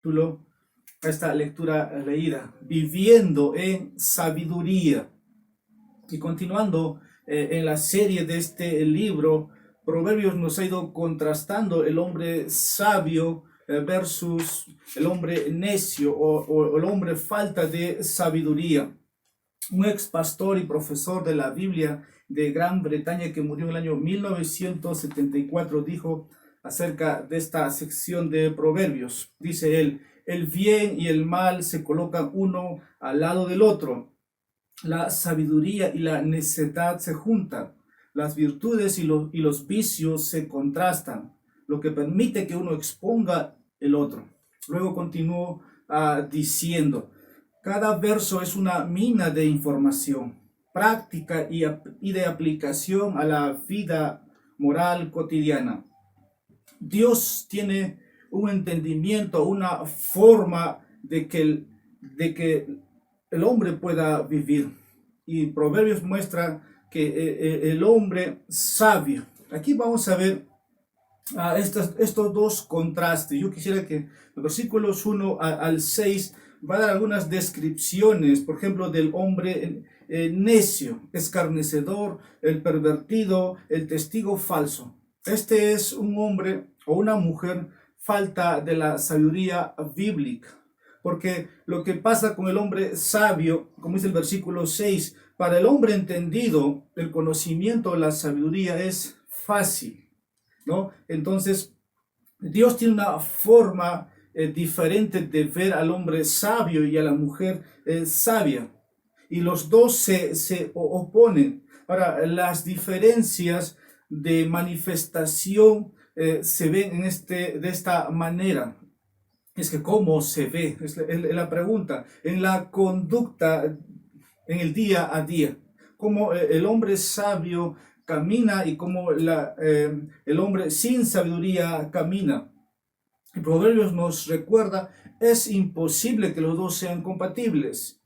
título a esta lectura leída, viviendo en sabiduría. Y continuando en la serie de este libro, Proverbios nos ha ido contrastando el hombre sabio versus el hombre necio o el hombre falta de sabiduría. Un ex pastor y profesor de la Biblia de Gran Bretaña que murió en el año 1974 dijo acerca de esta sección de Proverbios, dice él: el bien y el mal se colocan uno al lado del otro, la sabiduría y la necedad se juntan, las virtudes y los vicios se contrastan, lo que permite que uno exponga el otro. Luego continuó diciendo: cada verso es una mina de información, práctica y de aplicación a la vida moral cotidiana. Dios tiene un entendimiento, una forma de que el hombre pueda vivir. Y Proverbios muestra que el hombre sabio. Aquí vamos a ver estos dos contrastes. Yo quisiera que los versículos 1 al 6 va a dar algunas descripciones, por ejemplo, del hombre necio, escarnecedor, el pervertido, el testigo falso. Este es un hombre o una mujer falta de la sabiduría bíblica, porque lo que pasa con el hombre sabio, como dice el versículo 6, para el hombre entendido, el conocimiento, la sabiduría es fácil, ¿no? Entonces, Dios tiene una forma diferente de ver al hombre sabio y a la mujer sabia. Y los dos se oponen. Ahora, las diferencias de manifestación se ven de esta manera. Es que cómo se ve, es la pregunta, en la conducta, en el día a día, cómo el hombre sabio camina y cómo el hombre sin sabiduría camina. Y Proverbios nos recuerda, es imposible que los dos sean compatibles.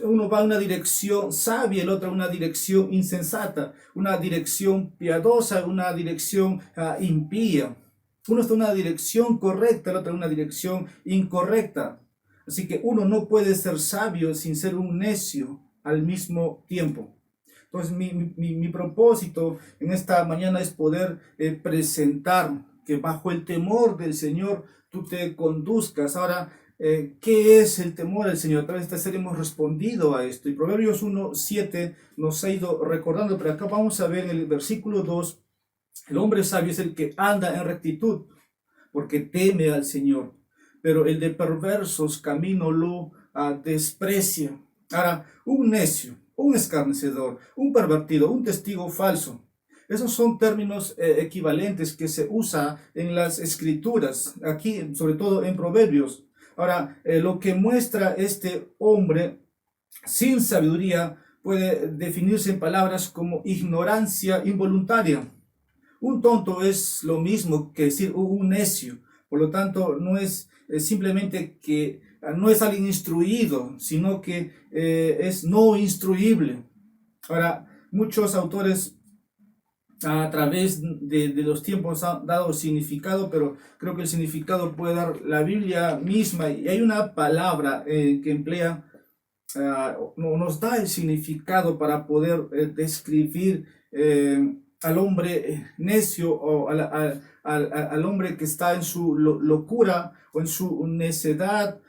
Uno va a una dirección sabia, el otro a una dirección insensata, una dirección piadosa, una dirección impía. Uno está en una dirección correcta, el otro en una dirección incorrecta. Así que uno no puede ser sabio sin ser un necio al mismo tiempo. Entonces mi propósito en esta mañana es poder presentar que bajo el temor del Señor tú te conduzcas. Ahora, ¿qué es el temor del Señor? A través de esta serie hemos respondido a esto. Y Proverbios 1:7 nos ha ido recordando, pero acá vamos a ver en el versículo 2, el hombre sabio es el que anda en rectitud, porque teme al Señor, pero el de perversos camino lo desprecia. Ahora, un necio, un escarnecedor, un pervertido, un testigo falso, esos son términos equivalentes que se usa en las escrituras, aquí sobre todo en Proverbios. Ahora, lo que muestra este hombre sin sabiduría puede definirse en palabras como ignorancia involuntaria. Un tonto es lo mismo que decir un necio. Por lo tanto, no es simplemente que no es alguien instruido, sino que es no instruible. Ahora, muchos autores a través de los tiempos han dado significado, pero creo que el significado puede dar la Biblia misma. Y hay una palabra que emplea, nos da el significado para poder describir al hombre necio o al hombre que está en su locura o en su necedad.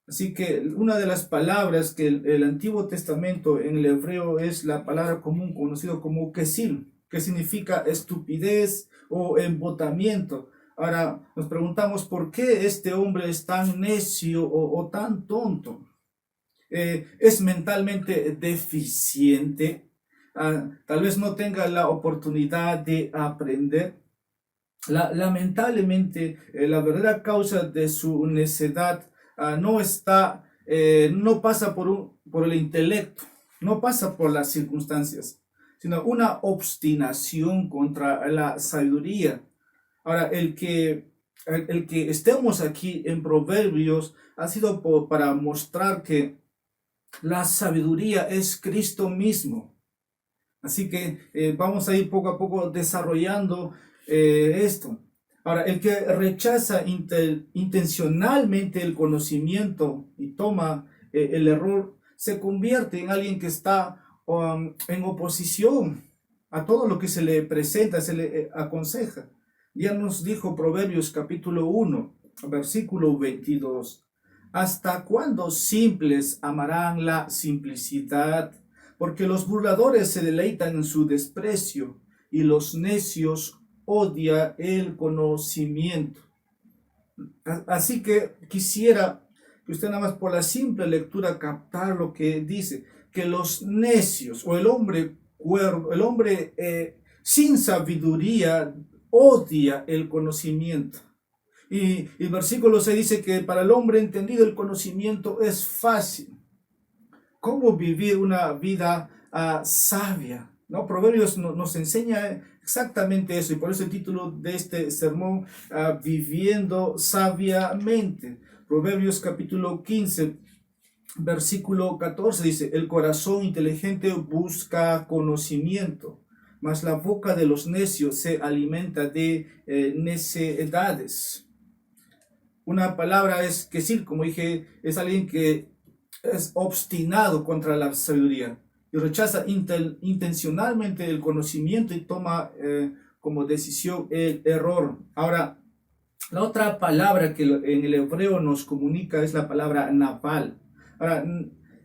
Así que una de las palabras que el Antiguo Testamento en el hebreo es la palabra común conocido como kesil, que significa estupidez o embotamiento. Ahora nos preguntamos por qué este hombre es tan necio o tan tonto. Es mentalmente deficiente, tal vez no tenga la oportunidad de aprender. Lamentablemente, la verdadera causa de su necedad no pasa por el intelecto, no pasa por las circunstancias, sino una obstinación contra la sabiduría. Ahora, el que estemos aquí en Proverbios ha sido para mostrar que la sabiduría es Cristo mismo. Así que vamos a ir poco a poco desarrollando esto. Ahora, el que rechaza intencionalmente el conocimiento y toma el error, se convierte en alguien que está en oposición a todo lo que se le presenta, se le aconseja. Ya nos dijo Proverbios capítulo 1, versículo 22. ¿Hasta cuándo simples amarán la simplicidad? Porque los burladores se deleitan en su desprecio y los necios odia el conocimiento. Así que quisiera que usted nada más por la simple lectura captar lo que dice, que los necios o el hombre cuerdo, el hombre sin sabiduría odia el conocimiento. Y el versículo 6 dice que para el hombre entendido el conocimiento es fácil. ¿Cómo vivir una vida sabia? ¿No? Proverbios nos enseña exactamente eso, y por eso el título de este sermón, Viviendo sabiamente. Proverbios capítulo 15, versículo 14 dice, el corazón inteligente busca conocimiento, mas la boca de los necios se alimenta de necedades. Una palabra es quesir, como dije, es alguien que es obstinado contra la sabiduría y rechaza intencionalmente el conocimiento y toma como decisión el error. Ahora, la otra palabra que en el hebreo nos comunica es la palabra naval. Ahora,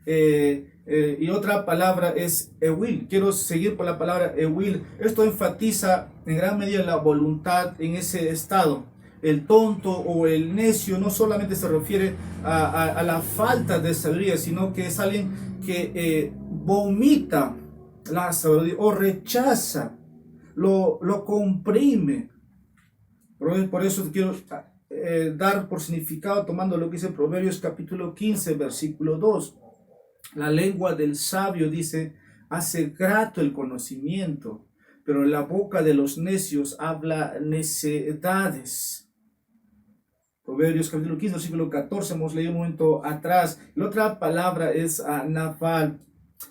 y otra palabra es ewil. Quiero seguir por la palabra ewil. Esto enfatiza en gran medida la voluntad en ese estado. El tonto o el necio no solamente se refiere a la falta de sabiduría, sino que es alguien que vomita la sabiduría o rechaza, lo comprime. Por eso quiero dar por significado, tomando lo que dice Proverbios capítulo 15, versículo 2. La lengua del sabio, dice, hace grato el conocimiento, pero la boca de los necios habla necedades. Proverbios capítulo 15, versículo 14, hemos leído un momento atrás. La otra palabra es naval.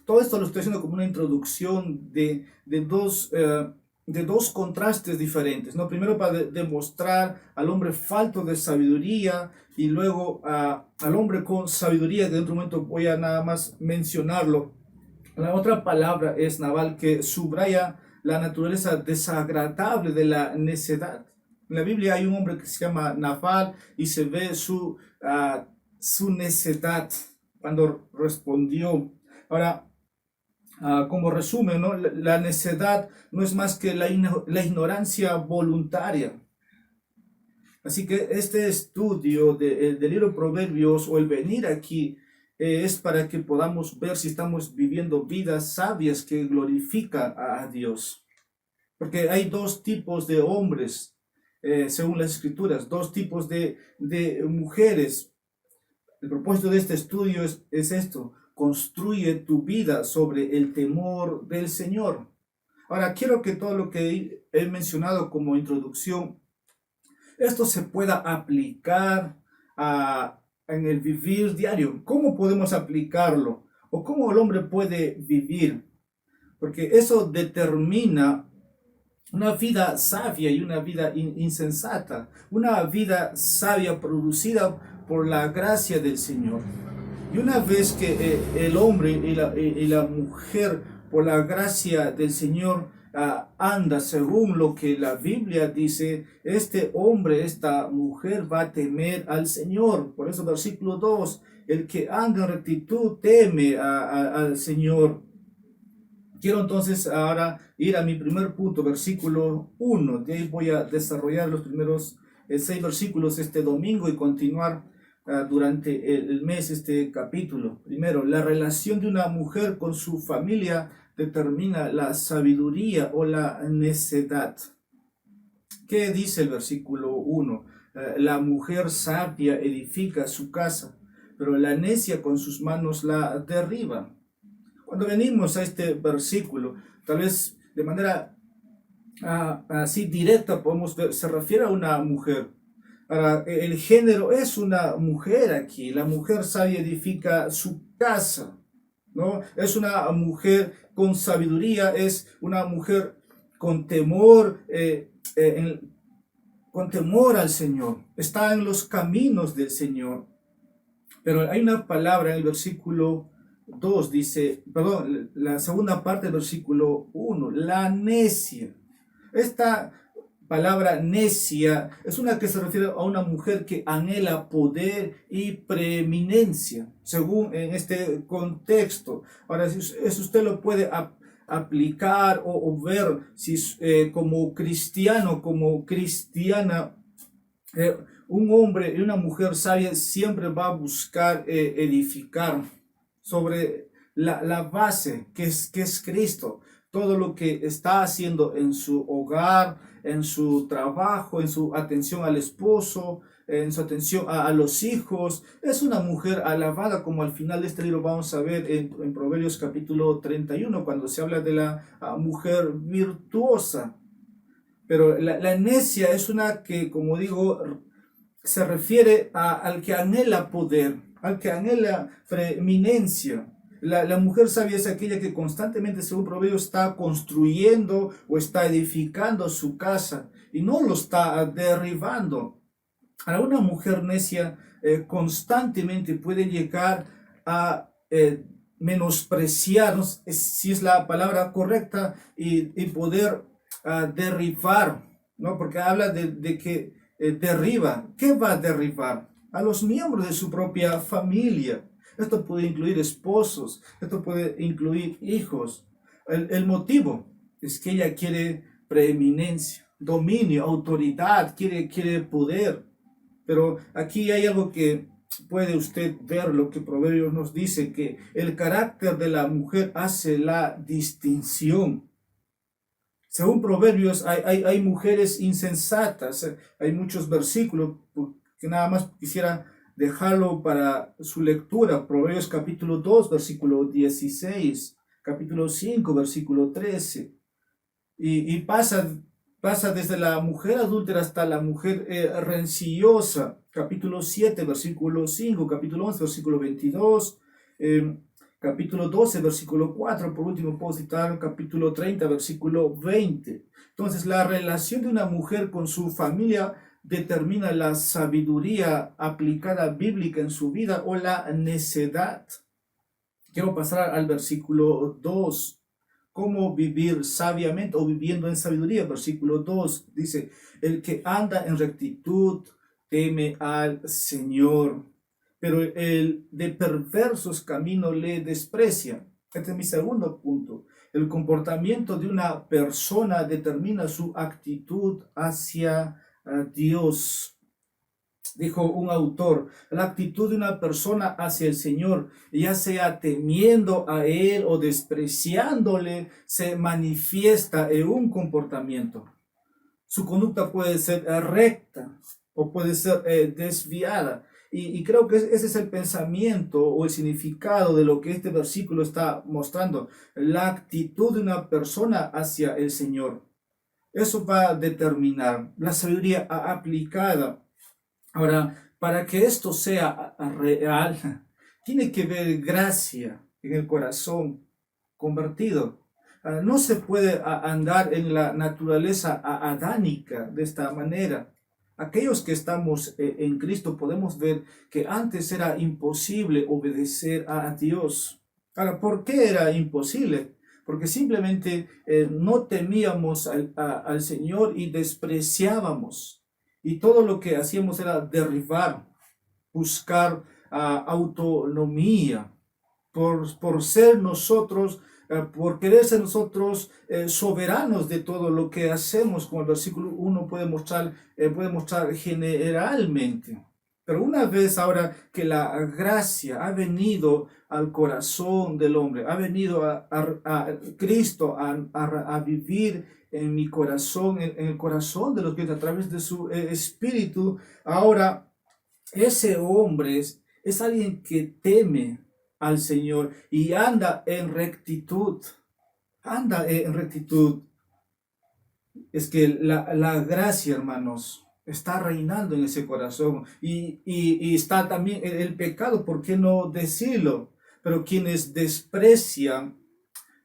Todo esto lo estoy haciendo como una introducción de dos contrastes diferentes, ¿no? Primero para demostrar al hombre falto de sabiduría y luego al hombre con sabiduría, que dentro de un momento voy a nada más mencionarlo. La otra palabra es naval, que subraya la naturaleza desagradable de la necedad. En la Biblia hay un hombre que se llama Nabal y se ve su necedad cuando respondió. Ahora, como resumen, ¿no? La necedad no es más que la ignorancia voluntaria. Así que este estudio del libro Proverbios o el venir aquí es para que podamos ver si estamos viviendo vidas sabias que glorifican a Dios. Porque hay dos tipos de hombres, según las escrituras, dos tipos de mujeres. El propósito de este estudio es esto: construye tu vida sobre el temor del Señor. Ahora, quiero que todo lo que he mencionado como introducción, esto se pueda aplicar en el vivir diario. ¿Cómo podemos aplicarlo? ¿O cómo el hombre puede vivir? Porque eso determina una vida sabia y una vida insensata. Una vida sabia producida por la gracia del Señor. Y una vez que el hombre y la mujer, por la gracia del Señor, anda según lo que la Biblia dice, este hombre, esta mujer va a temer al Señor. Por eso versículo 2, el que anda en rectitud teme al Señor. Quiero entonces ahora ir a mi primer punto, versículo 1. De ahí voy a desarrollar los primeros 6 versículos este domingo y continuar durante el mes este capítulo. Primero, la relación de una mujer con su familia determina la sabiduría o la necedad. ¿Qué dice el versículo 1? La mujer sabia edifica su casa, pero la necia con sus manos la derriba. Cuando venimos a este versículo, tal vez de manera así directa podemos ver, se refiere a una mujer. Ahora, el género es una mujer aquí. La mujer sabia edifica su casa, ¿no? Es una mujer con sabiduría, es una mujer con temor, con temor al Señor, está en los caminos del Señor. Pero hay una palabra en el versículo 2, dice, perdón, la segunda parte del versículo 1, la necia. Esta palabra necia es una que se refiere a una mujer que anhela poder y preeminencia, según en este contexto. Ahora, si usted lo puede aplicar o ver si como cristiano, como cristiana, un hombre y una mujer sabia siempre va a buscar edificar sobre la base que es Cristo. Todo lo que está haciendo en su hogar, en su trabajo, en su atención al esposo, en su atención a los hijos, es una mujer alabada, como al final de este libro vamos a ver en Proverbios capítulo 31, cuando se habla de la mujer virtuosa. Pero la necia es una que, como digo, se refiere al que anhela poder, al que anhela preeminencia. La mujer sabia es aquella que constantemente, según Proverbios, está construyendo o está edificando su casa y no lo está derribando. A una mujer necia constantemente puede llegar a menospreciar, no sé si es la palabra correcta, y poder derribar, ¿no? Porque habla de que derriba. ¿Qué va a derribar? A los miembros de su propia familia. Esto puede incluir esposos, esto puede incluir hijos. El motivo es que ella quiere preeminencia, dominio, autoridad, quiere poder. Pero aquí hay algo que puede usted ver, lo que Proverbios nos dice, que el carácter de la mujer hace la distinción. Según Proverbios, hay mujeres insensatas. Hay muchos versículos que nada más quisiera dejarlo para su lectura. Proverbios capítulo 2, versículo 16, capítulo 5, versículo 13. Y pasa desde la mujer adúltera hasta la mujer rencillosa. Capítulo 7, versículo 5, capítulo 11, versículo 22. Capítulo 12, versículo 4, por último puedo citar capítulo 30, versículo 20. Entonces, la relación de una mujer con su familia determina la sabiduría aplicada bíblica en su vida o la necedad. Quiero pasar al versículo 2. ¿Cómo vivir sabiamente o viviendo en sabiduría? Versículo 2 dice, el que anda en rectitud teme al Señor, pero el de perversos caminos le desprecia. Este es mi segundo punto. El comportamiento de una persona determina su actitud hacia Dios. Dijo un autor, la actitud de una persona hacia el Señor, ya sea temiendo a Él o despreciándole, se manifiesta en un comportamiento. Su conducta puede ser recta o puede ser desviada. Y creo que ese es el pensamiento o el significado de lo que este versículo está mostrando. La actitud de una persona hacia el Señor. Eso va a determinar la sabiduría aplicada. Ahora, para que esto sea real, tiene que haber gracia en el corazón convertido. No se puede andar en la naturaleza adánica de esta manera. Aquellos que estamos en Cristo podemos ver que antes era imposible obedecer a Dios. Ahora, ¿por qué era imposible? Porque simplemente no temíamos al Señor y despreciábamos. Y todo lo que hacíamos era derribar, buscar autonomía, por ser nosotros, por querer ser nosotros soberanos de todo lo que hacemos, como el versículo 1 puede mostrar generalmente. Pero una vez ahora que la gracia ha venido al corazón del hombre, ha venido a Cristo a vivir en mi corazón, en el corazón de los que a través de su espíritu, ahora ese hombre es alguien que teme al Señor y anda en rectitud. Anda en rectitud. Es que la gracia, hermanos, está reinando en ese corazón y está también el pecado, ¿por qué no decirlo? Pero quienes desprecian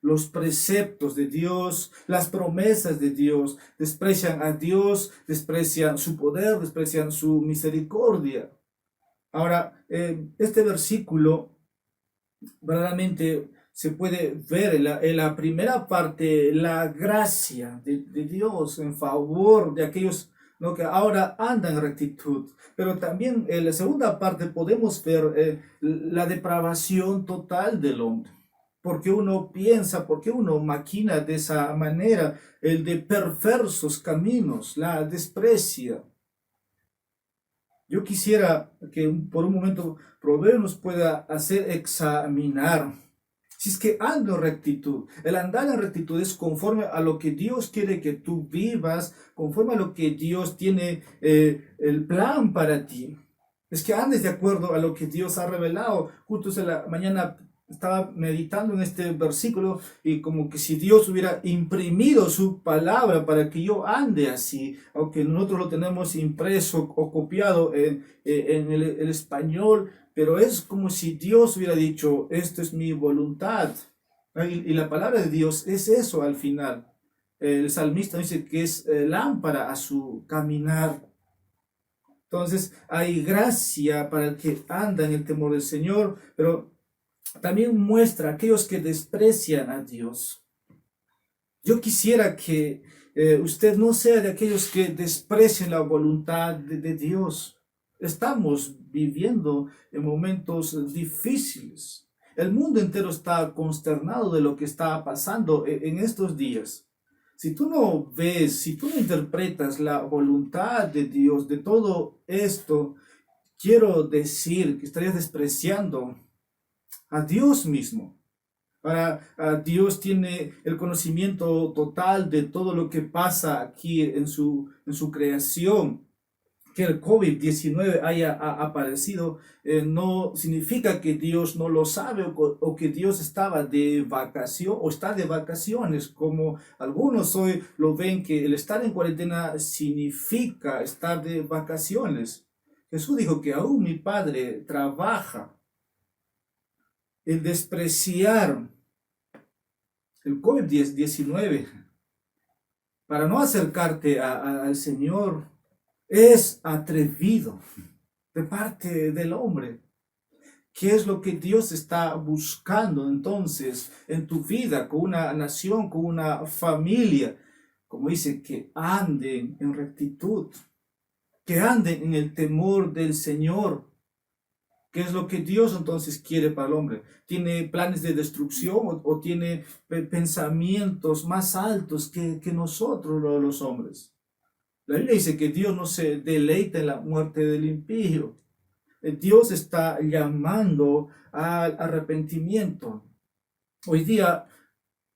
los preceptos de Dios, las promesas de Dios, desprecian a Dios, desprecian su poder, desprecian su misericordia. Ahora, este versículo verdaderamente se puede ver en la primera parte la gracia de Dios en favor de aquellos, ¿no?, que ahora andan en rectitud. Pero también en la segunda parte podemos ver la depravación total del hombre. Porque uno piensa, porque uno maquina de esa manera, el de perversos caminos, la desprecia. Yo quisiera que por un momento Proverbio nos pueda hacer examinar si es que ando en rectitud. El andar en rectitud es conforme a lo que Dios quiere que tú vivas, conforme a lo que Dios tiene el plan para ti. Es que andes de acuerdo a lo que Dios ha revelado. Justo en la mañana estaba meditando en este versículo y como que si Dios hubiera imprimido su palabra para que yo ande así, aunque nosotros lo tenemos impreso o copiado en el español, pero es como si Dios hubiera dicho, esto es mi voluntad. Y la palabra de Dios es eso al final. El salmista dice que es lámpara a su caminar. Entonces hay gracia para el que anda en el temor del Señor, pero también muestra a aquellos que desprecian a Dios. Yo quisiera que usted no sea de aquellos que desprecian la voluntad de Dios. Estamos viviendo en momentos difíciles. El mundo entero está consternado de lo que está pasando en estos días. Si tú no ves, si tú no interpretas la voluntad de Dios de todo esto, quiero decir que estarías despreciando a Dios mismo. Dios tiene el conocimiento total de todo lo que pasa aquí en su creación. Que el COVID-19 haya aparecido no significa que Dios no lo sabe o que Dios estaba de vacación o está de vacaciones, como algunos hoy lo ven que el estar en cuarentena significa estar de vacaciones. Jesús dijo que aún mi Padre trabaja. El despreciar el COVID-19 para no acercarte al Señor es atrevido de parte del hombre. ¿Qué es lo que Dios está buscando entonces en tu vida, con una nación, con una familia? Como dice, que anden en rectitud, que anden en el temor del Señor. ¿Qué es lo que Dios entonces quiere para el hombre? ¿Tiene planes de destrucción o tiene pensamientos más altos que nosotros los hombres? La Biblia dice que Dios no se deleita en la muerte del impío. Dios está llamando al arrepentimiento. Hoy día,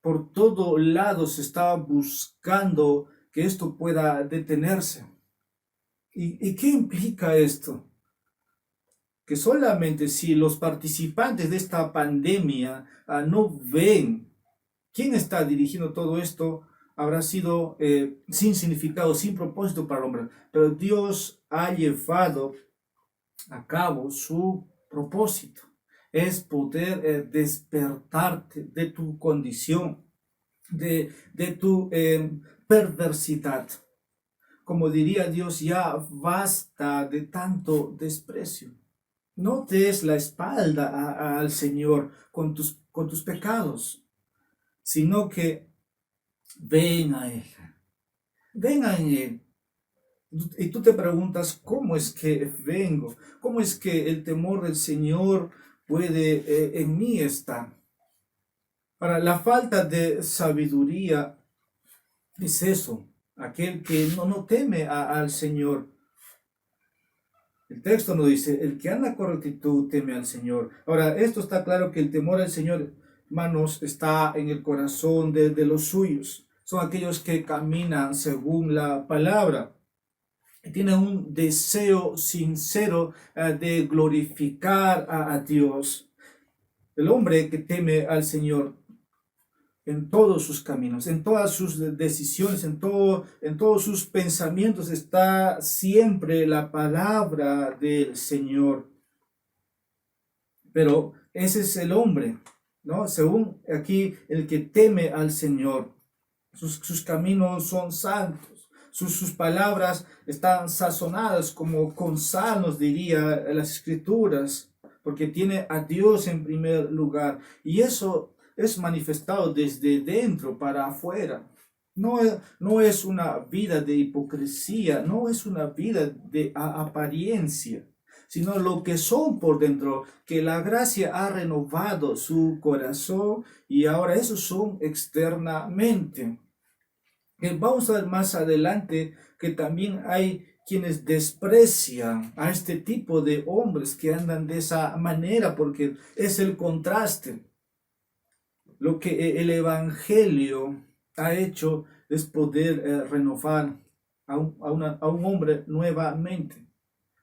por todo lado se está buscando que esto pueda detenerse. ¿Y qué implica esto? Que solamente si los participantes de esta pandemia no ven quién está dirigiendo todo esto, habrá sido sin significado, sin propósito para el hombre. Pero Dios ha llevado a cabo su propósito. Es poder despertarte de tu condición, de tu perversidad. Como diría Dios, ya basta de tanto desprecio. No te des la espalda al Señor con tus pecados, sino que ven a Él, ven a Él. Y tú te preguntas, ¿cómo es que vengo? ¿Cómo es que el temor del Señor puede en mí estar? Para la falta de sabiduría es eso, aquel que no teme al Señor. El texto nos dice, el que anda con rectitud teme al Señor. Ahora, esto está claro que el temor al Señor, hermanos, está en el corazón de los suyos. Son aquellos que caminan según la palabra. Tienen un deseo sincero de glorificar a Dios. El hombre que teme al Señor en todos sus caminos, en todas sus decisiones, en todos sus pensamientos está siempre la palabra del Señor. Pero ese es el hombre ¿no? Según aquí, el que teme al Señor, sus caminos son santos, sus palabras están sazonadas como con sal, nos diría las Escrituras, porque tiene a Dios en primer lugar. Y eso es manifestado desde dentro para afuera. No es una vida de hipocresía, no es una vida de apariencia, sino lo que son por dentro, que la gracia ha renovado su corazón y ahora esos son externamente. Vamos a ver más adelante que también hay quienes desprecian a este tipo de hombres que andan de esa manera, porque es el contraste. Lo que el Evangelio ha hecho es poder renovar a un hombre nuevamente.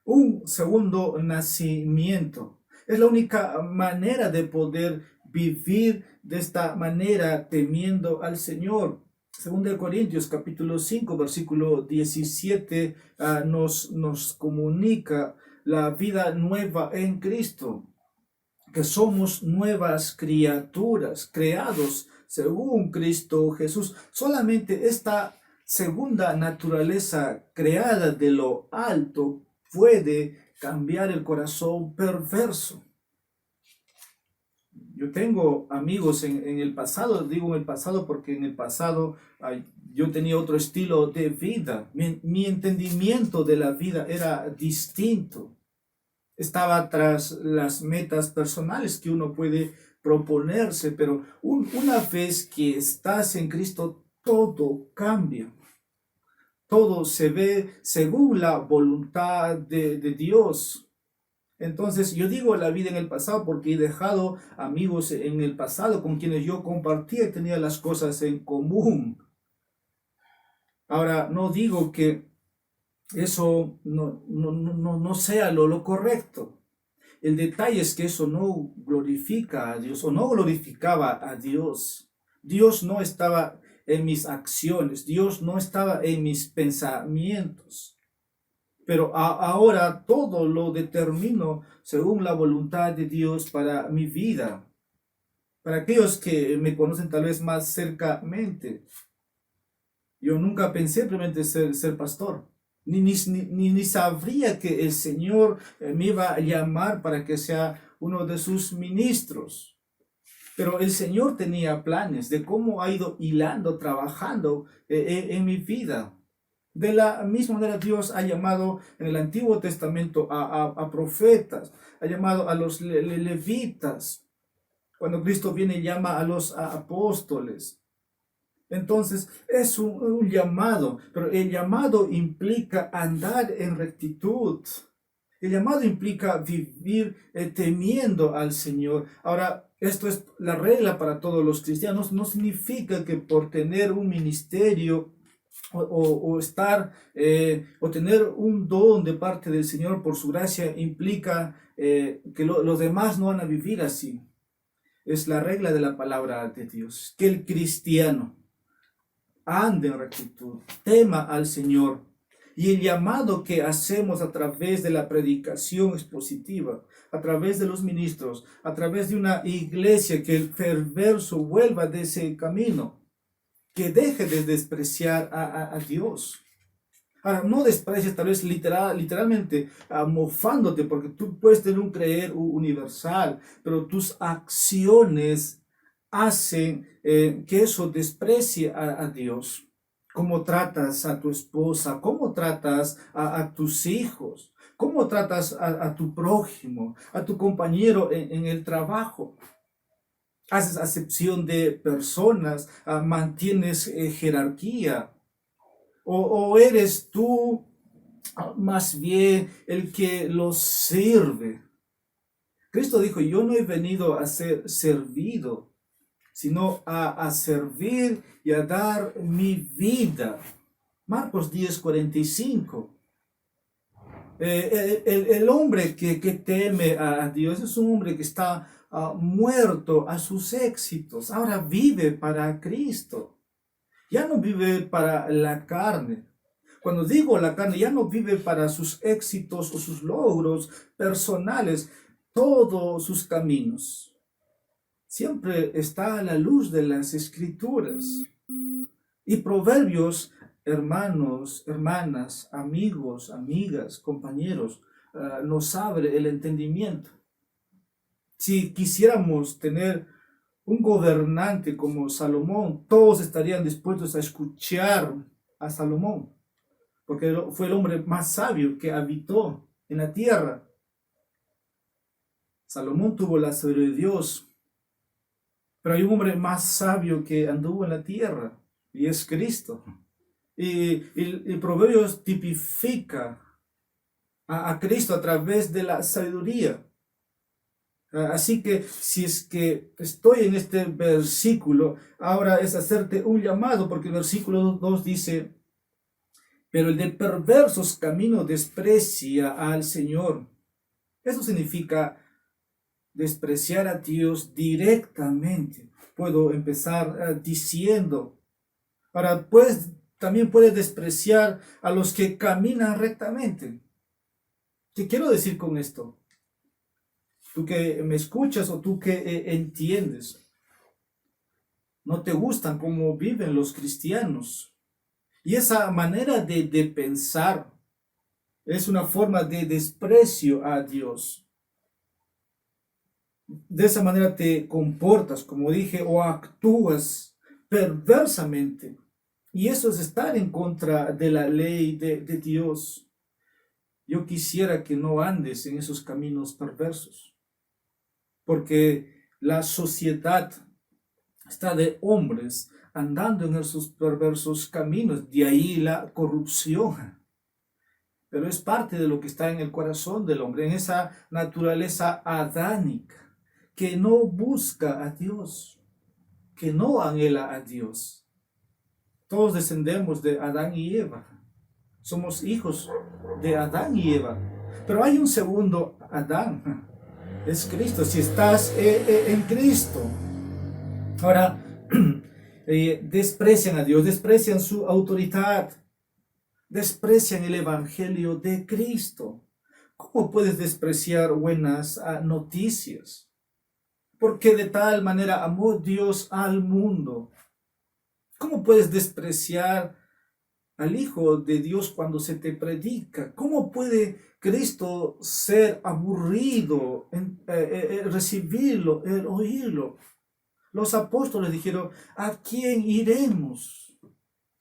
Un segundo nacimiento. Es la única manera de poder vivir de esta manera temiendo al Señor. Según de Corintios capítulo 5 versículo 17 nos comunica la vida nueva en Cristo, que somos nuevas criaturas, creados según Cristo Jesús. Solamente esta segunda naturaleza creada de lo alto puede cambiar el corazón perverso. Yo tengo amigos en el pasado, digo en el pasado porque en el pasado yo tenía otro estilo de vida. Mi entendimiento de la vida era distinto. Estaba tras las metas personales que uno puede proponerse, pero una vez que estás en Cristo, todo cambia. Todo se ve según la voluntad de Dios. Entonces, yo digo la vida en el pasado porque he dejado amigos en el pasado con quienes yo compartía y tenía las cosas en común. Ahora, no digo que eso no sea lo correcto. El detalle es que eso no glorifica a Dios o no glorificaba a Dios. Dios no estaba en mis acciones, Dios no estaba en mis pensamientos. Pero ahora todo lo determino según la voluntad de Dios para mi vida. Para aquellos que me conocen tal vez más cercamente, yo nunca pensé realmente ser pastor. Ni sabría que el Señor me iba a llamar para que sea uno de sus ministros. Pero el Señor tenía planes de cómo ha ido hilando, trabajando en mi vida. De la misma manera Dios ha llamado en el Antiguo Testamento a profetas, ha llamado a los levitas. Cuando Cristo viene llama a los apóstoles. Entonces es un llamado, pero el llamado implica andar en rectitud. El llamado implica vivir temiendo al Señor. Ahora, esto es la regla para todos los cristianos. No significa que por tener un ministerio o estar o tener un don de parte del Señor por su gracia implica que los demás no van a vivir así. Es la regla de la palabra de Dios, que el cristiano ande en rectitud, tema al Señor. Y el llamado que hacemos a través de la predicación expositiva, a través de los ministros, a través de una iglesia, que el perverso vuelva de ese camino, que deje de despreciar a Dios. Ahora, no desprecies tal vez literalmente mofándote, porque tú puedes tener un creer universal, pero tus acciones hacen que eso desprecie a Dios. ¿Cómo tratas a tu esposa? ¿Cómo tratas a tus hijos? ¿Cómo tratas a tu prójimo, a tu compañero en el trabajo? Haces acepción de personas, mantienes jerarquía, o eres tú más bien el que los sirve. Cristo dijo, yo no he venido a ser servido, sino a servir y a dar mi vida. Marcos 10:45. El hombre que teme a Dios es un hombre que está muerto a sus éxitos. Ahora vive para Cristo. Ya no vive para la carne. Cuando digo la carne, ya no vive para sus éxitos o sus logros personales. Todos sus caminos siempre está a la luz de las Escrituras. Y Proverbios, hermanos, hermanas, amigos, amigas, compañeros, nos abre el entendimiento. Si quisiéramos tener un gobernante como Salomón, todos estarían dispuestos a escuchar a Salomón, porque fue el hombre más sabio que habitó en la tierra. Salomón tuvo la sabiduría de Dios, pero hay un hombre más sabio que anduvo en la tierra, y es Cristo. Y Proverbios tipifica a Cristo a través de la sabiduría. Así que si es que estoy en este versículo, ahora es hacerte un llamado, porque el versículo 2 dice: pero el de perversos caminos desprecia al Señor. Eso significa despreciar a Dios directamente. Puedo empezar diciendo, ahora pues también puedes despreciar a los que caminan rectamente. ¿Qué quiero decir con esto? Tú que me escuchas o tú que entiendes, no te gustan cómo viven los cristianos. Y esa manera de pensar es una forma de desprecio a Dios. De esa manera te comportas, como dije, o actúas perversamente. Y eso es estar en contra de la ley de Dios. Yo quisiera que no andes en esos caminos perversos, porque la sociedad está de hombres andando en esos perversos caminos, de ahí la corrupción. Pero es parte de lo que está en el corazón del hombre, en esa naturaleza adánica, que no busca a Dios, que no anhela a Dios. Todos descendemos de Adán y Eva. Somos hijos de Adán y Eva. Pero hay un segundo Adán. Es Cristo. Si estás en Cristo. Ahora, desprecian a Dios, desprecian su autoridad, desprecian el Evangelio de Cristo. ¿Cómo puedes despreciar buenas noticias? Porque de tal manera amó Dios al mundo. ¿Cómo puedes despreciar al Hijo de Dios cuando se te predica? ¿Cómo puede Cristo ser aburrido en recibirlo, en oírlo? Los apóstoles dijeron: ¿a quién iremos?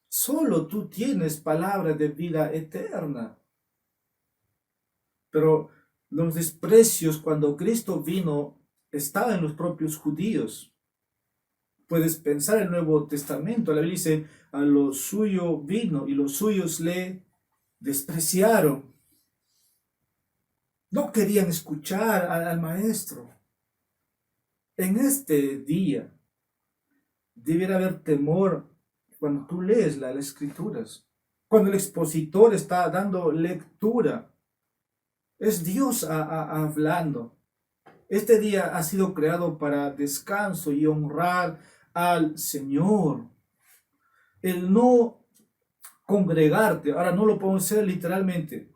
Solo tú tienes palabra de vida eterna. Pero los desprecios cuando Cristo vino estaban en los propios judíos. Puedes pensar en el Nuevo Testamento. La Biblia dice: a lo suyo vino y los suyos le despreciaron. No querían escuchar al maestro. En este día debiera haber temor cuando tú lees las Escrituras. Cuando el expositor está dando lectura, es Dios hablando. Este día ha sido creado para descanso y honrar al Señor. El no congregarte, ahora no lo podemos hacer literalmente,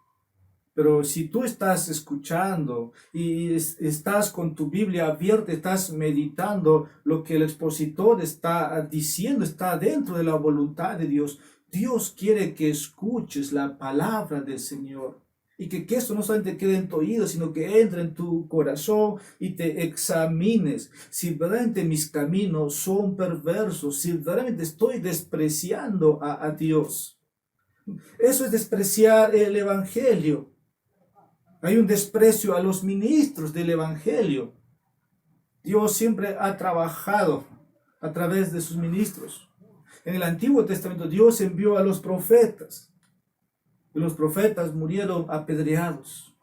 pero si tú estás escuchando y estás con tu Biblia abierta, estás meditando lo que el expositor está diciendo, está dentro de la voluntad de Dios. Dios quiere que escuches la palabra del Señor. Y que esto no solamente quede en tu oído, sino que entre en tu corazón y te examines. Si verdaderamente mis caminos son perversos, si verdaderamente estoy despreciando a Dios. Eso es despreciar el Evangelio. Hay un desprecio a los ministros del Evangelio. Dios siempre ha trabajado a través de sus ministros. En el Antiguo Testamento Dios envió a los profetas. Y los profetas murieron apedreados.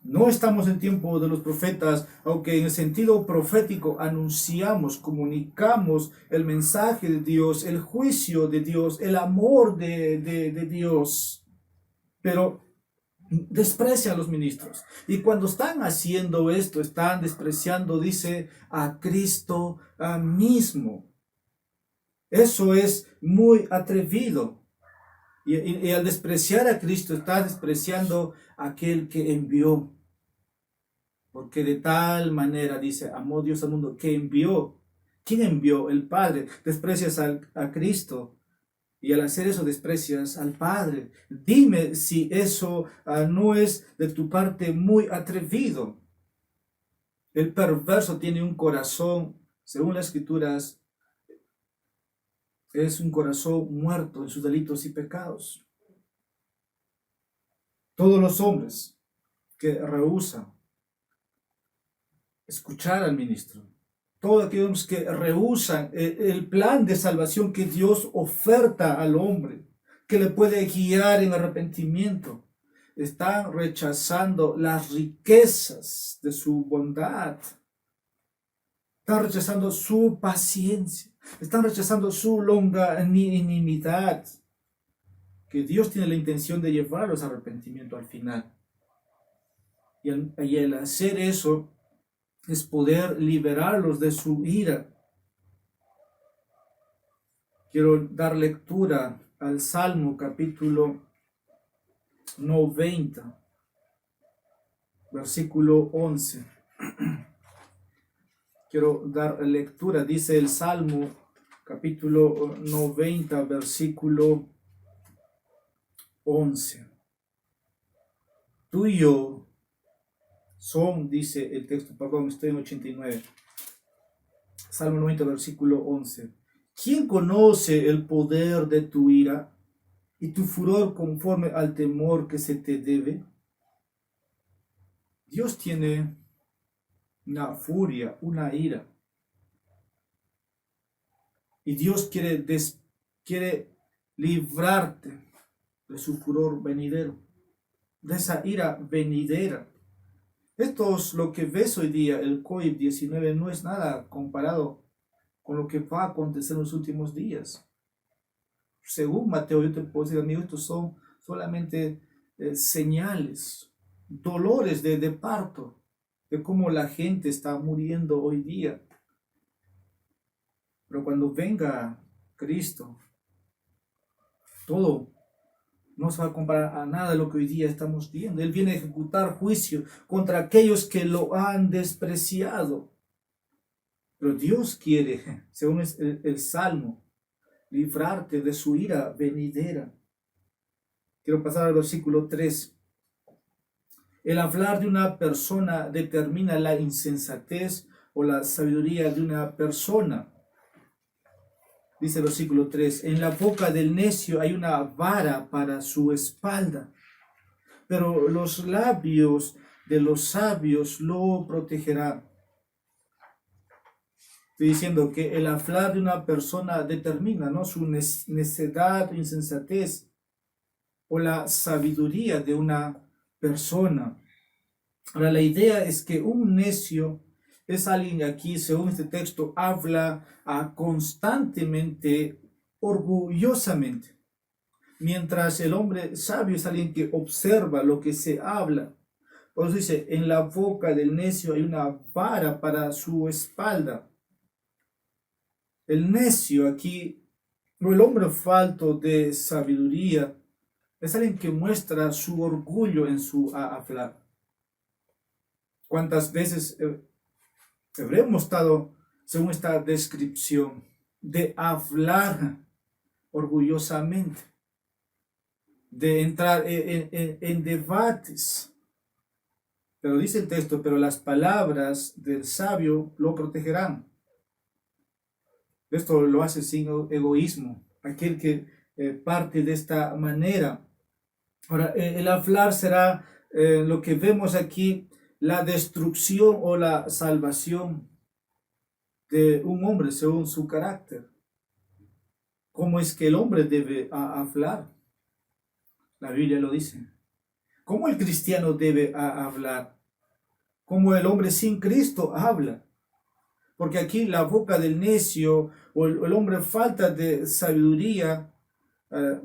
No estamos en tiempo de los profetas, aunque en el sentido profético anunciamos, comunicamos el mensaje de Dios, el juicio de Dios, el amor de Dios. Pero desprecian a los ministros. Y cuando están haciendo esto, están despreciando, dice, a Cristo mismo. Eso es muy atrevido. Y al despreciar a Cristo, está despreciando a aquel que envió. Porque de tal manera, dice, amó Dios al mundo que envió. ¿Quién envió? El Padre. Desprecias a Cristo y al hacer eso desprecias al Padre. Dime si eso no es de tu parte muy atrevido. El perverso tiene un corazón, según las Escrituras, es un corazón muerto en sus delitos y pecados. Todos los hombres que rehúsan escuchar al ministro, todos aquellos que rehúsan el plan de salvación que Dios oferta al hombre, que le puede guiar en arrepentimiento, están rechazando las riquezas de su bondad, están rechazando su paciencia, están rechazando su longanimidad, que Dios tiene la intención de llevarlos a arrepentimiento al final. Y al hacer eso, es poder liberarlos de su ira. Quiero dar lectura al Salmo capítulo 90, versículo 11. Quiero dar lectura, dice el Salmo capítulo 90, versículo 11. Tuyo son, dice el texto, perdón, estoy en 89. Salmo 90, versículo 11. ¿Quién conoce el poder de tu ira y tu furor conforme al temor que se te debe? Dios tiene una furia, una ira. Y Dios quiere librarte de su furor venidero, de esa ira venidera. Esto es lo que ves hoy día, el COVID-19 no es nada comparado con lo que va a acontecer en los últimos días. Según Mateo, yo te puedo decir, amigo, estos son solamente señales, dolores de parto, de cómo la gente está muriendo hoy día. Pero cuando venga Cristo, todo no se va a comparar a nada de lo que hoy día estamos viendo. Él viene a ejecutar juicio contra aquellos que lo han despreciado. Pero Dios quiere, según el Salmo, librarte de su ira venidera. Quiero pasar al versículo 3. El hablar de una persona determina la insensatez o la sabiduría de una persona. Dice el versículo 3, en la boca del necio hay una vara para su espalda, pero los labios de los sabios lo protegerán. Estoy diciendo que el hablar de una persona determina, ¿no?, su necedad o insensatez o la sabiduría de una persona. Ahora, la idea es que un necio es alguien que aquí, según este texto, habla constantemente, orgullosamente, mientras el hombre sabio es alguien que observa lo que se habla. Por eso dice, en la boca del necio hay una vara para su espalda. El necio aquí, o el hombre falto de sabiduría, es alguien que muestra su orgullo en su hablar. ¿Cuántas veces habremos estado, según esta descripción, de hablar orgullosamente, de entrar en debates? Pero dice el texto, pero las palabras del sabio lo protegerán. Esto lo hace sin egoísmo, aquel que parte de esta manera. Ahora, el hablar será lo que vemos aquí, la destrucción o la salvación de un hombre según su carácter. ¿Cómo es que el hombre debe hablar? La Biblia lo dice. ¿Cómo el cristiano debe hablar? ¿Cómo el hombre sin Cristo habla? Porque aquí la boca del necio o el hombre falta de sabiduría,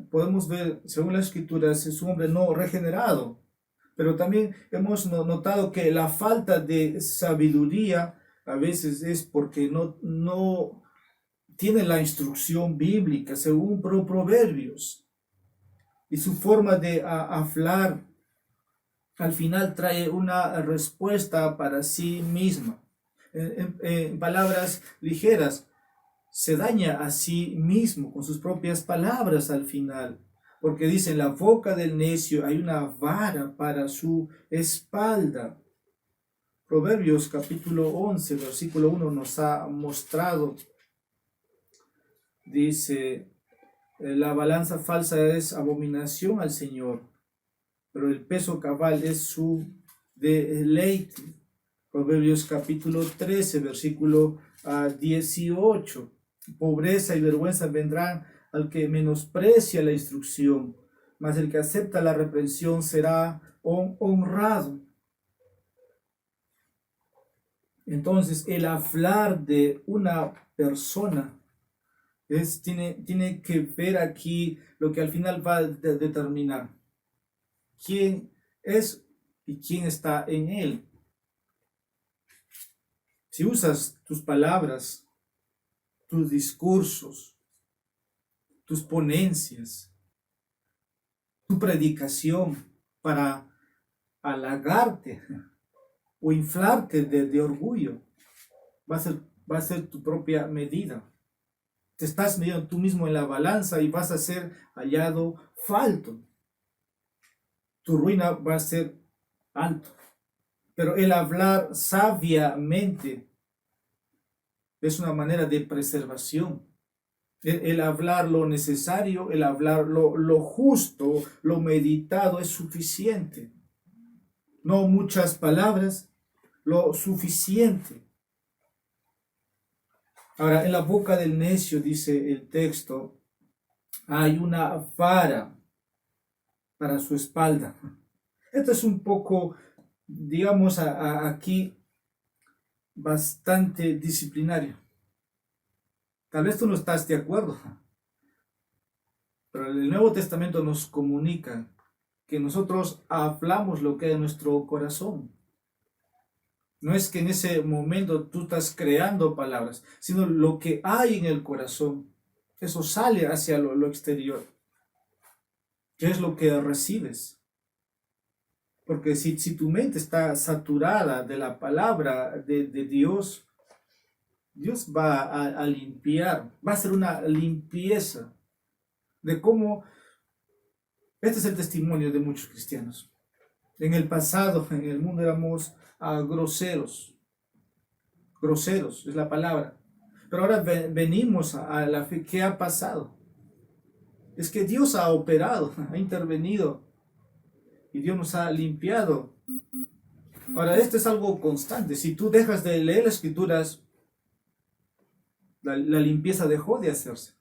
podemos ver, según las escrituras, es un hombre no regenerado. Pero también hemos notado que la falta de sabiduría a veces es porque no tiene la instrucción bíblica, según Proverbios. Y su forma de hablar al final trae una respuesta para sí misma. En palabras ligeras, se daña a sí mismo con sus propias palabras al final, porque dice, en la boca del necio hay una vara para su espalda. Proverbios capítulo 11, versículo 1 nos ha mostrado, dice, la balanza falsa es abominación al Señor, pero el peso cabal es su deleite. Proverbios capítulo 13, versículo 18. Pobreza y vergüenza vendrán al que menosprecia la instrucción, mas el que acepta la reprensión será honrado. Entonces, el hablar de una persona tiene que ver aquí lo que al final va a determinar quién es y quién está en él. Si usas tus palabras, tus discursos, tus ponencias, tu predicación para halagarte o inflarte de orgullo, va a ser tu propia medida. Te estás midiendo tú mismo en la balanza y vas a ser hallado falto. Tu ruina va a ser alto. Pero el hablar sabiamente es una manera de preservación. El hablar lo necesario, el hablar lo justo, lo meditado es suficiente. No muchas palabras, lo suficiente. Ahora, en la boca del necio, dice el texto, hay una vara para su espalda. Esto es un poco, digamos, aquí bastante disciplinario. Tal vez tú no estás de acuerdo, pero el Nuevo Testamento nos comunica que nosotros hablamos lo que hay en nuestro corazón. No es que en ese momento tú estás creando palabras, sino lo que hay en el corazón. Eso sale hacia lo exterior. ¿Qué es lo que recibes? Porque si tu mente está saturada de la palabra de Dios, Dios va a limpiar, va a hacer una limpieza de cómo. Este es el testimonio de muchos cristianos. En el pasado, en el mundo éramos groseros. Groseros es la palabra. Pero ahora venimos a la fe. ¿Qué ha pasado? Es que Dios ha operado, ha intervenido y Dios nos ha limpiado. Ahora, esto es algo constante. Si tú dejas de leer las escrituras, la limpieza dejó de hacerse.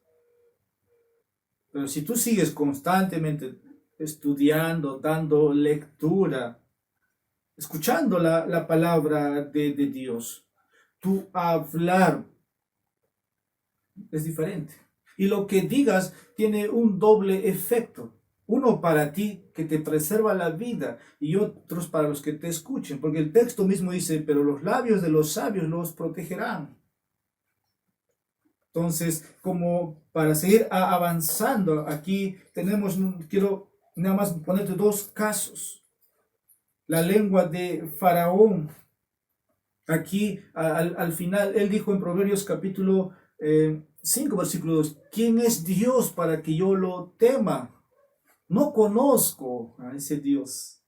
Pero si tú sigues constantemente estudiando, dando lectura, escuchando la palabra de Dios, tu hablar es diferente. Y lo que digas tiene un doble efecto. Uno para ti que te preserva la vida y otros para los que te escuchen. Porque el texto mismo dice, pero los labios de los sabios los protegerán. Entonces, como para seguir avanzando, aquí quiero nada más ponerte dos casos. La lengua de Faraón. Aquí al final, él dijo en Proverbios capítulo 5, versículo 2, ¿quién es Dios para que yo lo tema? No conozco a ese Dios.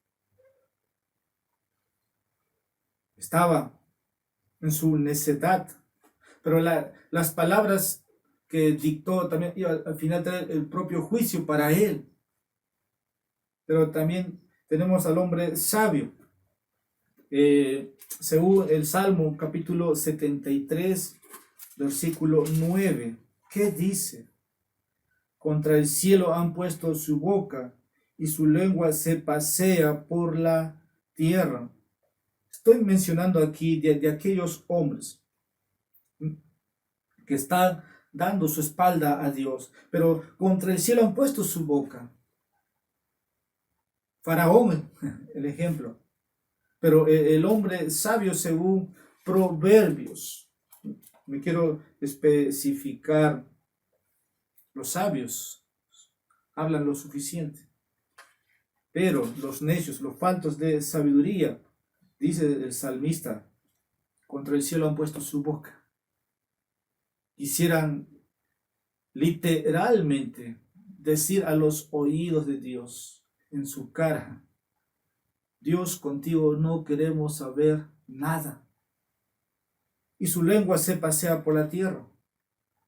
Estaba en su necedad, pero las palabras que dictó también iba al final traer el propio juicio para él. Pero también tenemos al hombre sabio. Según el Salmo capítulo 73, versículo 9, ¿qué dice? Contra el cielo han puesto su boca y su lengua se pasea por la tierra. Estoy mencionando aquí de aquellos hombres que están dando su espalda a Dios, pero contra el cielo han puesto su boca. Faraón, el ejemplo. Pero el hombre sabio según Proverbios, me quiero especificar, los sabios hablan lo suficiente. Pero los necios, los faltos de sabiduría, dice el salmista, contra el cielo han puesto su boca. Quisieran literalmente decir a los oídos de Dios, en su cara: Dios, contigo no queremos saber nada. Y su lengua se pasea por la tierra,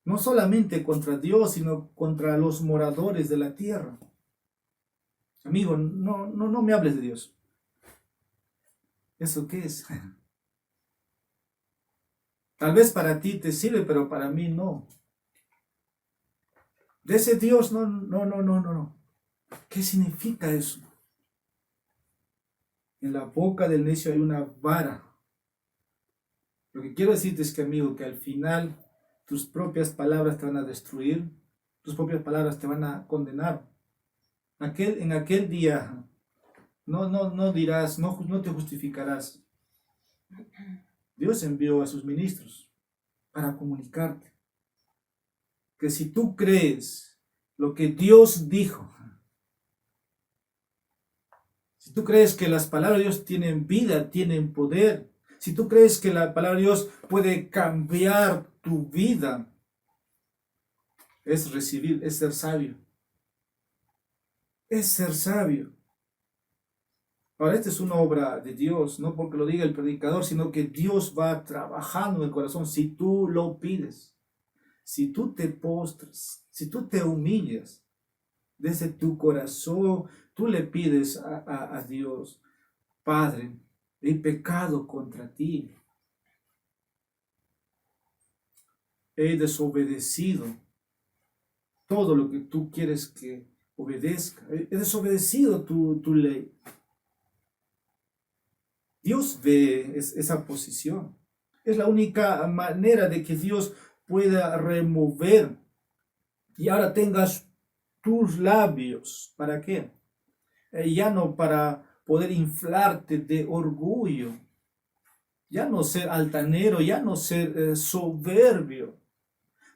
no solamente contra Dios, sino contra los moradores de la tierra. Amigo, no me hables de Dios. ¿Eso qué es? Tal vez para ti te sirve, pero para mí no. De ese Dios, no. ¿Qué significa eso? En la boca del necio hay una vara. Lo que quiero decirte es que, amigo, que al final tus propias palabras te van a destruir, tus propias palabras te van a condenar. En aquel día no dirás, no te justificarás. Dios envió a sus ministros para comunicarte que si tú crees lo que Dios dijo, si tú crees que las palabras de Dios tienen vida, tienen poder, si tú crees que la palabra de Dios puede cambiar tu vida, es recibir, es ser sabio. Es ser sabio. Ahora, esta es una obra de Dios, no porque lo diga el predicador, sino que Dios va trabajando en el corazón si tú lo pides. Si tú te postras, si tú te humillas desde tu corazón, tú le pides a Dios: Padre, he pecado contra ti, he desobedecido todo lo que tú quieres que obedezca, he desobedecido tu ley. Dios ve esa posición. Es la única manera de que Dios pueda remover y ahora tengas tus labios. ¿Para qué? Ya no para poder inflarte de orgullo, ya no ser altanero, ya no ser soberbio,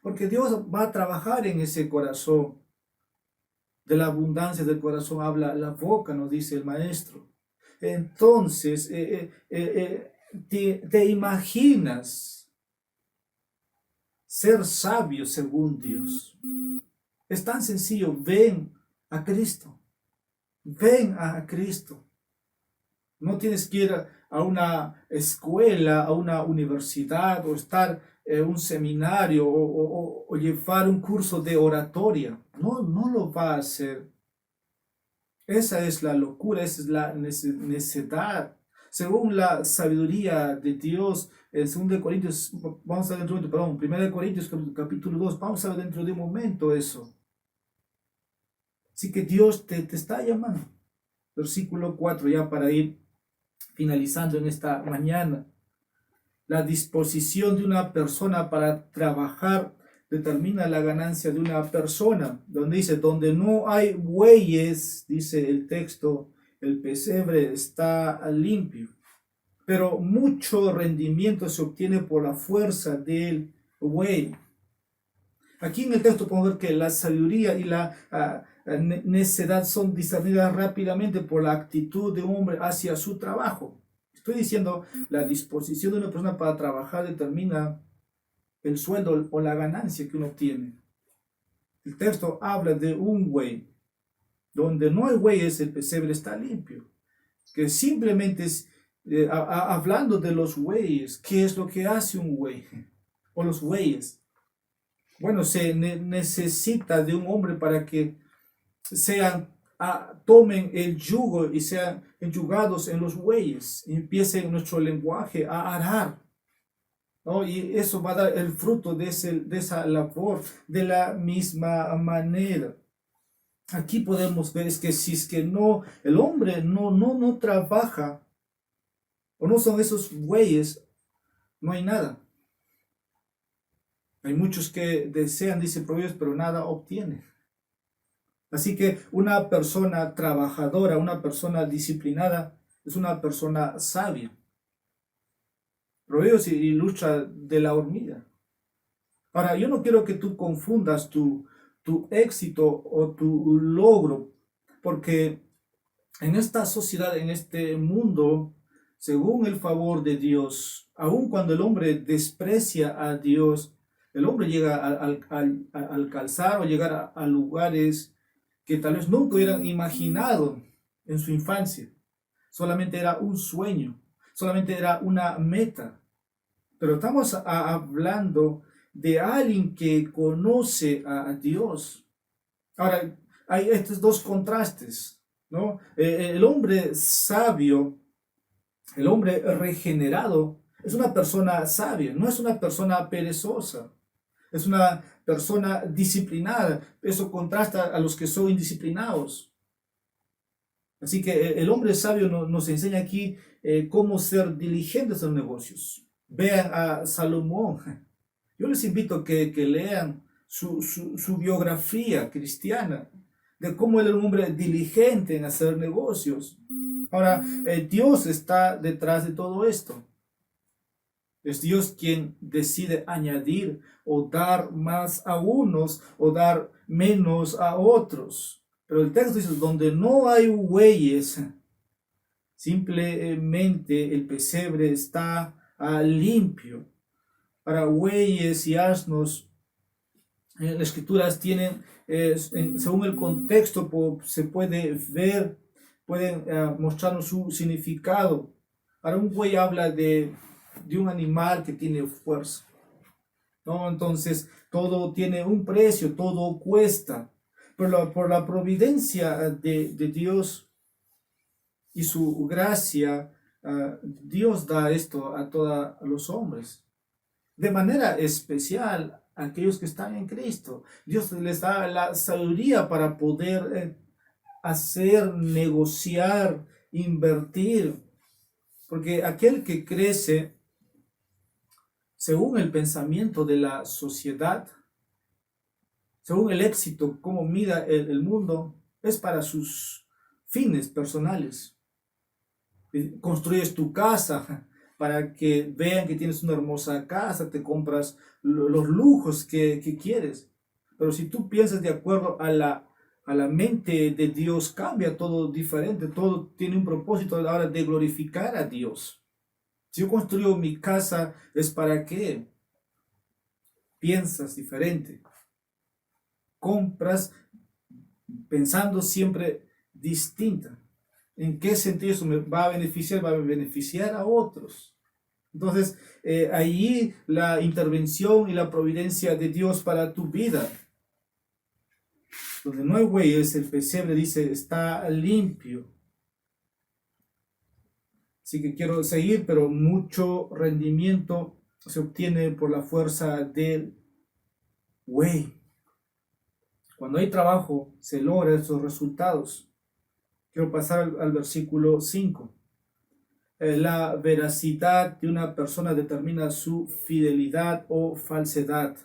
porque Dios va a trabajar en ese corazón. De la abundancia del corazón habla la boca, nos dice el maestro. Entonces, te imaginas ser sabio según Dios. Es tan sencillo: ven a Cristo. Ven a Cristo. No tienes que ir a una escuela, a una universidad, o estar en un seminario, o llevar un curso de oratoria. No lo va a hacer. Esa es la locura, esa es la necedad. Según la sabiduría de Dios, en 2 Corintios, vamos a ver dentro de, perdón, 1 Corintios capítulo 2, vamos a ver dentro de un momento eso. Así que Dios te está llamando. Versículo 4, ya para ir finalizando en esta mañana. La disposición de una persona para trabajar determina la ganancia de una persona. Donde dice: donde no hay bueyes, dice el texto, el pesebre está limpio. Pero mucho rendimiento se obtiene por la fuerza del buey. Aquí en el texto podemos ver que la sabiduría y la necedad son discernidas rápidamente por la actitud de un hombre hacia su trabajo. Estoy diciendo, la disposición de una persona para trabajar determina el sueldo o la ganancia que uno obtiene. El texto habla de un buey. Donde no hay bueyes, el pesebre está limpio. Que simplemente es, hablando de los bueyes, ¿qué es lo que hace un buey? O los bueyes. Bueno, se necesita de un hombre para que tomen el yugo y sean enyugados en los bueyes. Y empiece nuestro lenguaje a arar, ¿no? Y eso va a dar el fruto de esa labor. De la misma manera, aquí podemos ver es que si es que no, el hombre no trabaja, o no son esos bueyes, no hay nada. Hay muchos que desean, dice Proverbios, pero nada obtienen. Así que una persona trabajadora, una persona disciplinada, es una persona sabia. Proverbios ilustra de la hormiga. Ahora, yo no quiero que tú confundas tu éxito o tu logro, porque En esta sociedad, en este mundo, según el favor de Dios, aun cuando el hombre desprecia a Dios, el hombre llega a alcanzar o llegar a lugares que tal vez nunca hubieran imaginado en su infancia. Solamente era un sueño, solamente era una meta. Pero estamos hablando de alguien que conoce a Dios. Ahora, hay estos dos contrastes, ¿no? El hombre sabio, el hombre regenerado, es una persona sabia, no es una persona perezosa, es una persona disciplinada. Eso contrasta a los que son indisciplinados. Así que el hombre sabio nos enseña aquí cómo ser diligentes en los negocios. Vean a Salomón. Yo les invito a que lean su biografía cristiana, de cómo él era un hombre diligente en hacer negocios. Ahora, Dios está detrás de todo esto. Es Dios quien decide añadir o dar más a unos o dar menos a otros. Pero el texto dice, donde no hay bueyes, simplemente el pesebre está limpio. Para bueyes y asnos, las escrituras tienen, según el contexto, se puede ver, pueden mostrarnos su significado. Ahora, un buey habla de un animal que tiene fuerza, ¿no? Entonces, todo tiene un precio, todo cuesta. Pero por la providencia de Dios y su gracia, Dios da esto a todos los hombres. De manera especial a aquellos que están en Cristo. Dios les da la sabiduría para poder hacer, negociar, invertir. Porque aquel que crece según el pensamiento de la sociedad, según el éxito, cómo mira el mundo, es para sus fines personales. Construyes tu casa para que vean que tienes una hermosa casa, te compras los lujos que quieres. Pero si tú piensas de acuerdo a la mente de Dios, cambia todo diferente, todo tiene un propósito ahora de glorificar a Dios. Si yo construyo mi casa, ¿es para qué? Piensas diferente. Compras pensando siempre distinta. ¿En qué sentido eso me va a beneficiar? Va a beneficiar a otros. Entonces, ahí la intervención y la providencia de Dios para tu vida. Donde no hay bueyes, el pesebre dice, está limpio. Así que quiero seguir, pero mucho rendimiento se obtiene por la fuerza del buey. Cuando hay trabajo, se logran esos resultados. Quiero pasar al versículo 5. La veracidad de una persona determina su fidelidad o falsedad.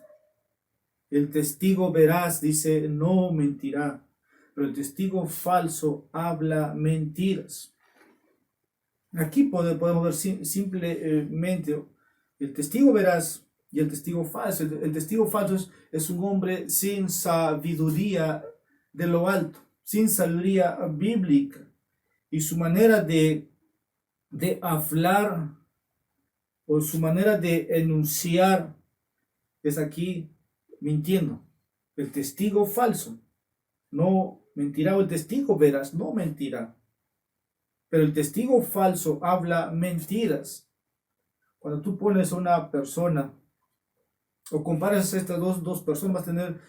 El testigo veraz dice, no mentirá, pero el testigo falso habla mentiras. Aquí podemos ver simplemente el testigo veraz y el testigo falso. El testigo falso es un hombre sin sabiduría de lo alto, sin sabiduría bíblica. Y su manera de hablar o su manera de enunciar es aquí mintiendo. El testigo falso no mentirá, o el testigo veraz no mentirá. Pero el testigo falso habla mentiras. Cuando tú pones a una persona o comparas estas dos personas, vas a tener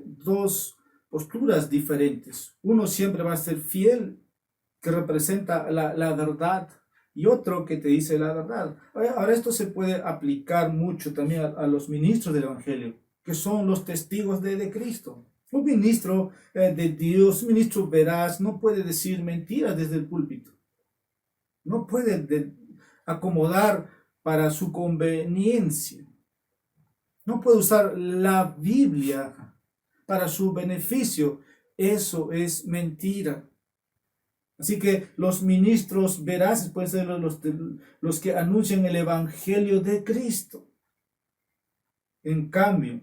dos posturas diferentes. Uno siempre va a ser fiel, que representa la verdad, y otro que te dice la verdad. Ahora esto se puede aplicar mucho también a los ministros del Evangelio, que son los testigos de Cristo. Un ministro de Dios, un ministro veraz, no puede decir mentiras desde el púlpito. No puede acomodar para su conveniencia. No puede usar la Biblia para su beneficio. Eso es mentira. Así que los ministros veraces pueden ser los que anuncian el Evangelio de Cristo. En cambio,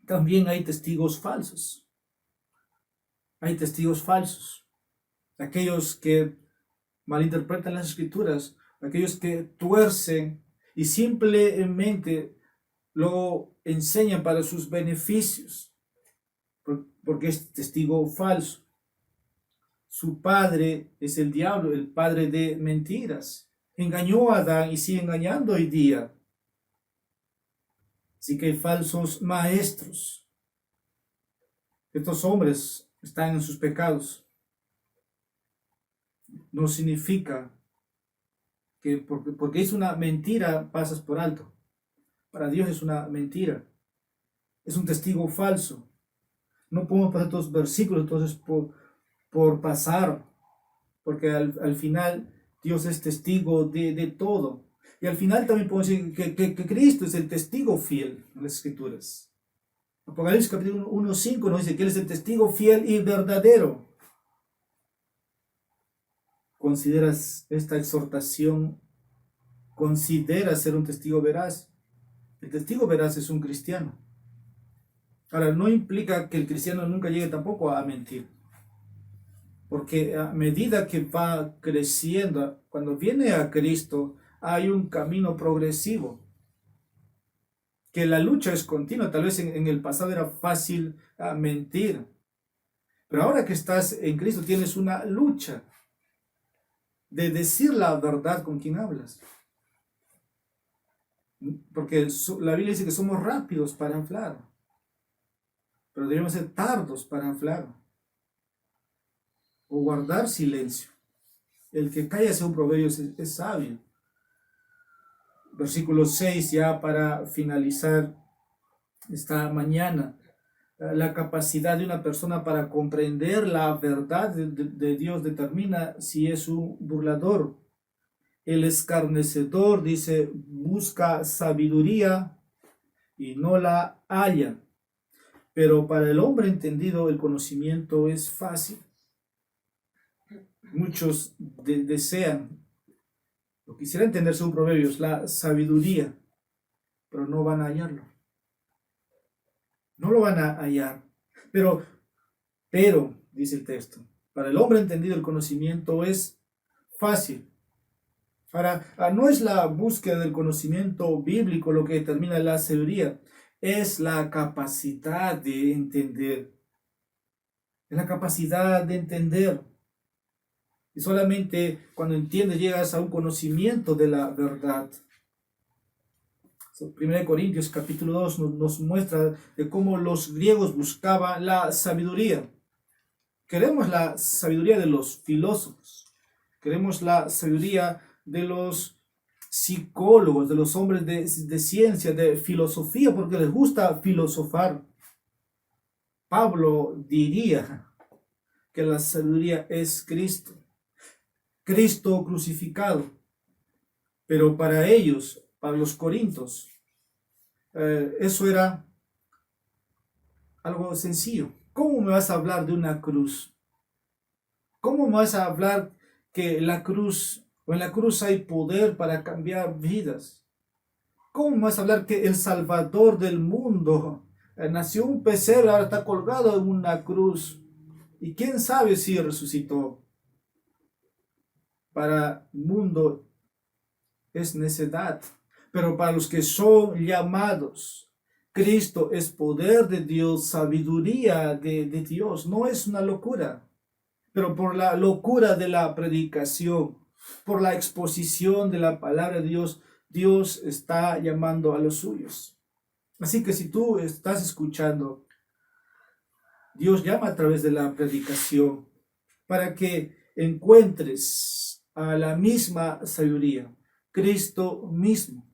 también hay testigos falsos. Hay testigos falsos. aquellos que malinterpretan las escrituras, aquellos que tuercen y simplemente lo enseñan para sus beneficios, porque es testigo falso. Su padre es el diablo, el padre de mentiras. Engañó a Adán y sigue engañando hoy día. Así que hay falsos maestros. Estos hombres están en sus pecados. No significa que porque es una mentira pasas por alto. Para Dios es una mentira. Es un testigo falso. No podemos pasar estos versículos entonces por pasar, porque al final Dios es testigo de todo. Y al final también podemos decir que Cristo es el testigo fiel en las Escrituras. Apocalipsis capítulo 1:5 nos dice que Él es el testigo fiel y verdadero. ¿Consideras esta exhortación? ¿Consideras ser un testigo veraz? El testigo veraz es un cristiano. Ahora, no implica que el cristiano nunca llegue tampoco a mentir. Porque a medida que va creciendo, cuando viene a Cristo, hay un camino progresivo. Que la lucha es continua. Tal vez en el pasado era fácil mentir. Pero ahora que estás en Cristo tienes una lucha de decir la verdad con quien hablas. Porque la Biblia dice que somos rápidos para hablar. Pero debemos ser tardos para hablar. O guardar silencio. El que calla, según Proverbios, es sabio. Versículo 6, ya para finalizar esta mañana. La capacidad de una persona para comprender la verdad de Dios determina si es un burlador. El escarnecedor, dice, busca sabiduría y no la halla. Pero para el hombre entendido el conocimiento es fácil. Muchos desean, o quisieran entender según Proverbios, la sabiduría, pero no van a hallarlo. No lo van a hallar. Pero, dice el texto, para el hombre entendido el conocimiento es fácil. Ahora, no es la búsqueda del conocimiento bíblico lo que determina la sabiduría, es la capacidad de entender. Es la capacidad de entender. Y solamente cuando entiendes llegas a un conocimiento de la verdad. 1 Corintios capítulo 2 nos muestra de cómo los griegos buscaban la sabiduría. Queremos la sabiduría de los filósofos. Queremos la sabiduría de los psicólogos, de los hombres de ciencia, de filosofía, porque les gusta filosofar. Pablo diría que la sabiduría es Cristo. Cristo crucificado. Pero para ellos, para los corintios, eso era algo sencillo. ¿Cómo me vas a hablar de una cruz? ¿Cómo me vas a hablar que en la cruz hay poder para cambiar vidas? ¿Cómo me vas a hablar que el Salvador del mundo nació un pesebre, ahora está colgado en una cruz? Y quién sabe si resucitó. Para el mundo es necedad, pero para los que son llamados, Cristo es poder de Dios, sabiduría de Dios. No es una locura, pero por la locura de la predicación, por la exposición de la palabra de Dios, Dios está llamando a los suyos. Así que si tú estás escuchando, Dios llama a través de la predicación para que encuentres a la misma sabiduría, Cristo mismo.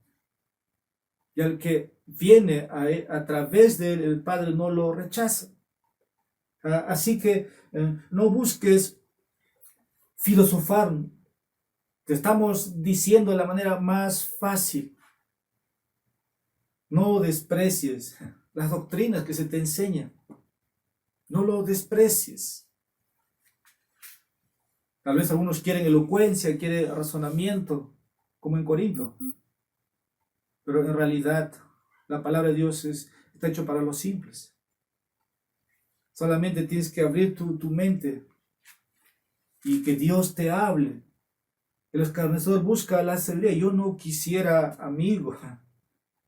Y al que viene a través de él, el Padre no lo rechaza. Así que no busques filosofar. Te estamos diciendo de la manera más fácil. No desprecies las doctrinas que se te enseñan. No lo desprecies. Tal vez algunos quieren elocuencia, quieren razonamiento, como en Corinto. Pero en realidad la palabra de Dios está hecho para los simples. Solamente tienes que abrir tu mente y que Dios te hable. El escarnecedor busca la sabiduría. Yo no quisiera, amigo,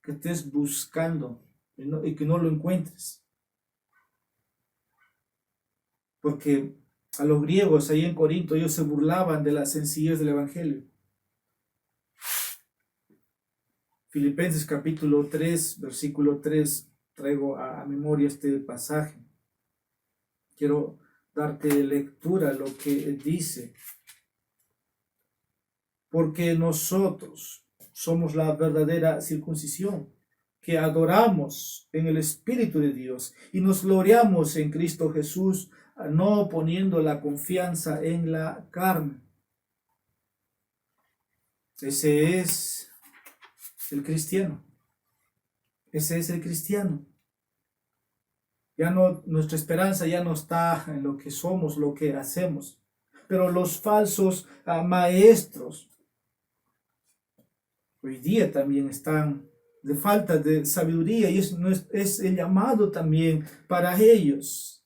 que estés buscando y que no lo encuentres. Porque a los griegos ahí en Corinto ellos se burlaban de la sencillez del Evangelio. Filipenses capítulo 3, versículo 3, traigo a memoria este pasaje. Quiero darte lectura a lo que dice. Porque nosotros somos la verdadera circuncisión, que adoramos en el Espíritu de Dios y nos gloriamos en Cristo Jesús, no poniendo la confianza en la carne. Ese es el cristiano. Ese es el cristiano. Ya no, nuestra esperanza ya no está en lo que somos, lo que hacemos. Pero los falsos maestros hoy día también están de falta de sabiduría y es el llamado también para ellos.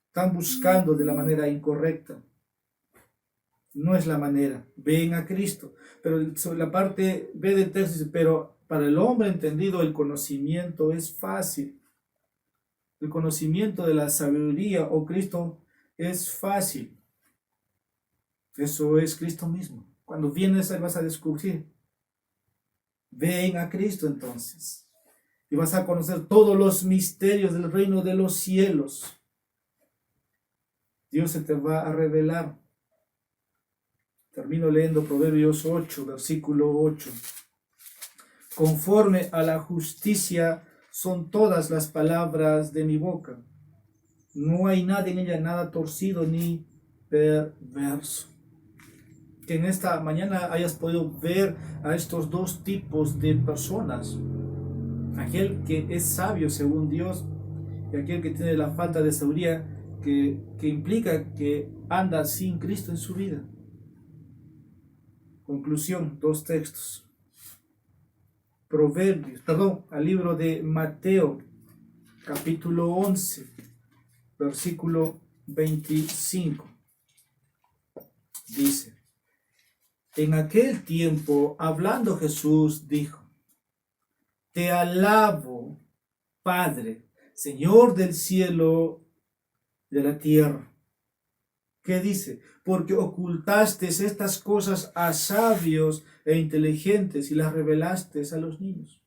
Están buscando de la manera incorrecta. No es la manera. Ven a Cristo. Pero sobre la parte B del texto dice, pero para el hombre entendido el conocimiento es fácil. El conocimiento de la sabiduría o Cristo es fácil. Eso es Cristo mismo. Cuando vienes ahí vas a descubrir. Ven a Cristo entonces. Y vas a conocer todos los misterios del reino de los cielos. Dios se te va a revelar. Termino leyendo Proverbios 8, versículo 8. Conforme a la justicia son todas las palabras de mi boca. No hay nada en ella, nada torcido ni perverso. Que en esta mañana hayas podido ver a estos dos tipos de personas. Aquel que es sabio según Dios y aquel que tiene la falta de sabiduría que implica que anda sin Cristo en su vida. Conclusión, dos textos. Al libro de Mateo, capítulo 11, versículo 25. Dice, en aquel tiempo, hablando Jesús, dijo, te alabo, Padre, Señor del cielo y de la tierra. ¿Qué dice? Porque ocultaste estas cosas a sabios e inteligentes y las revelaste a los niños.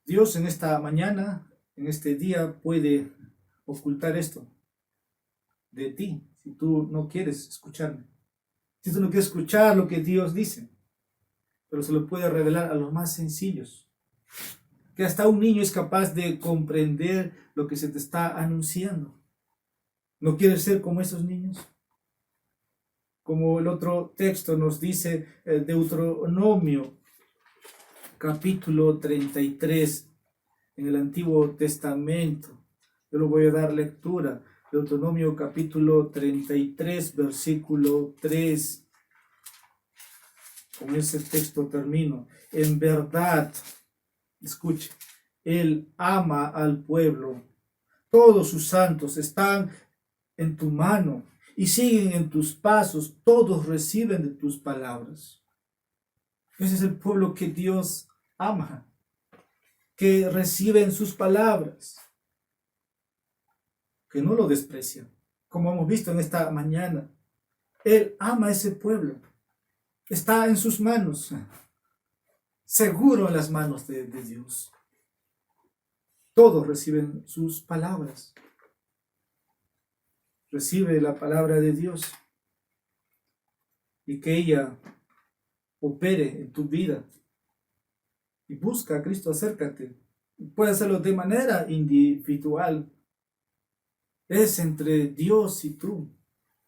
Dios en esta mañana, en este día, puede ocultar esto de ti, si tú no quieres escucharme. Si tú no quieres escuchar lo que Dios dice, pero se lo puede revelar a los más sencillos. Que hasta un niño es capaz de comprender lo que se te está anunciando. ¿No quieres ser como esos niños? Como el otro texto nos dice, Deuteronomio, capítulo 33, en el Antiguo Testamento. Yo lo voy a dar lectura. Deuteronomio, capítulo 33, versículo 3. Con ese texto termino. En verdad, escuche, Él ama al pueblo. Todos sus santos están en tu mano y siguen en tus pasos. Todos reciben de tus palabras. Ese es el pueblo que Dios ama, que reciben sus palabras, que no lo desprecian. Como hemos visto en esta mañana, Él ama a ese pueblo. Está en sus manos, seguro en las manos de Dios. Todos reciben sus palabras. Recibe la palabra de Dios y que ella opere en tu vida. Y busca a Cristo, acércate. Puedes hacerlo de manera individual. Es entre Dios y tú.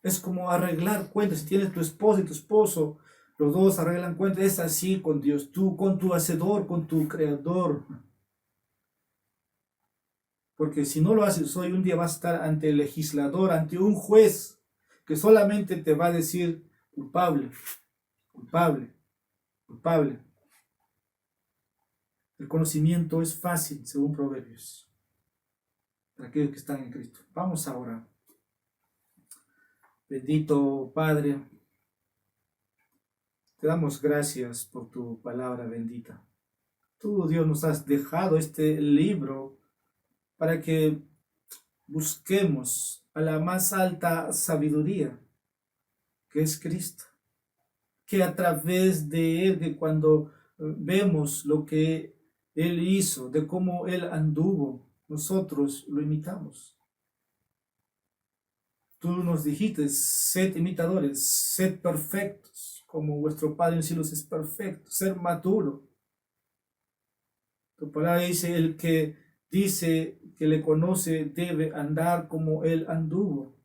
Es como arreglar cuentas. Si tienes tu esposa y tu esposo, los dos arreglan cuentas. Es así con Dios. Tú con tu Hacedor, con tu Creador. Porque si no lo haces hoy, un día vas a estar ante el legislador, ante un juez que solamente te va a decir culpable, culpable, culpable. El conocimiento es fácil, según Proverbios, para aquellos que están en Cristo. Vamos a orar. Bendito Padre, te damos gracias por tu palabra bendita. Tú, Dios, nos has dejado este libro para que busquemos a la más alta sabiduría, que es Cristo. Que a través de Él, que cuando vemos lo que Él hizo, de cómo Él anduvo, nosotros lo imitamos. Tú nos dijiste, sed imitadores, sed perfectos, como vuestro Padre en los cielos es perfecto, ser maduro. Tu palabra dice, el que dice que le conoce debe andar como Él anduvo.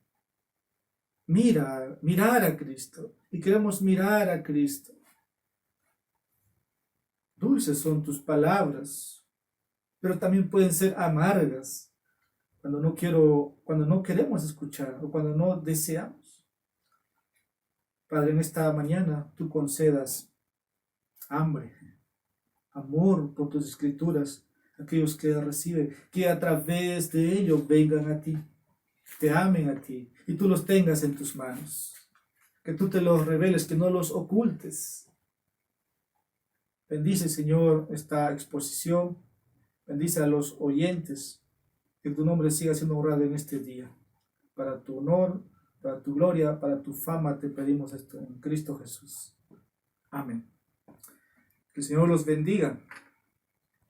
Mirar a Cristo. Y queremos mirar a Cristo. Dulces son tus palabras, pero también pueden ser amargas cuando no queremos escuchar o cuando no deseamos. Padre, en esta mañana tú concedas hambre, amor por tus escrituras, aquellos que reciben, que a través de ello vengan a ti, te amen a ti y tú los tengas en tus manos, que tú te los reveles, que no los ocultes. Bendice, Señor, esta exposición, bendice a los oyentes, que tu nombre siga siendo honrado en este día. Para tu honor, para tu gloria, para tu fama te pedimos esto en Cristo Jesús. Amén. Que el Señor los bendiga.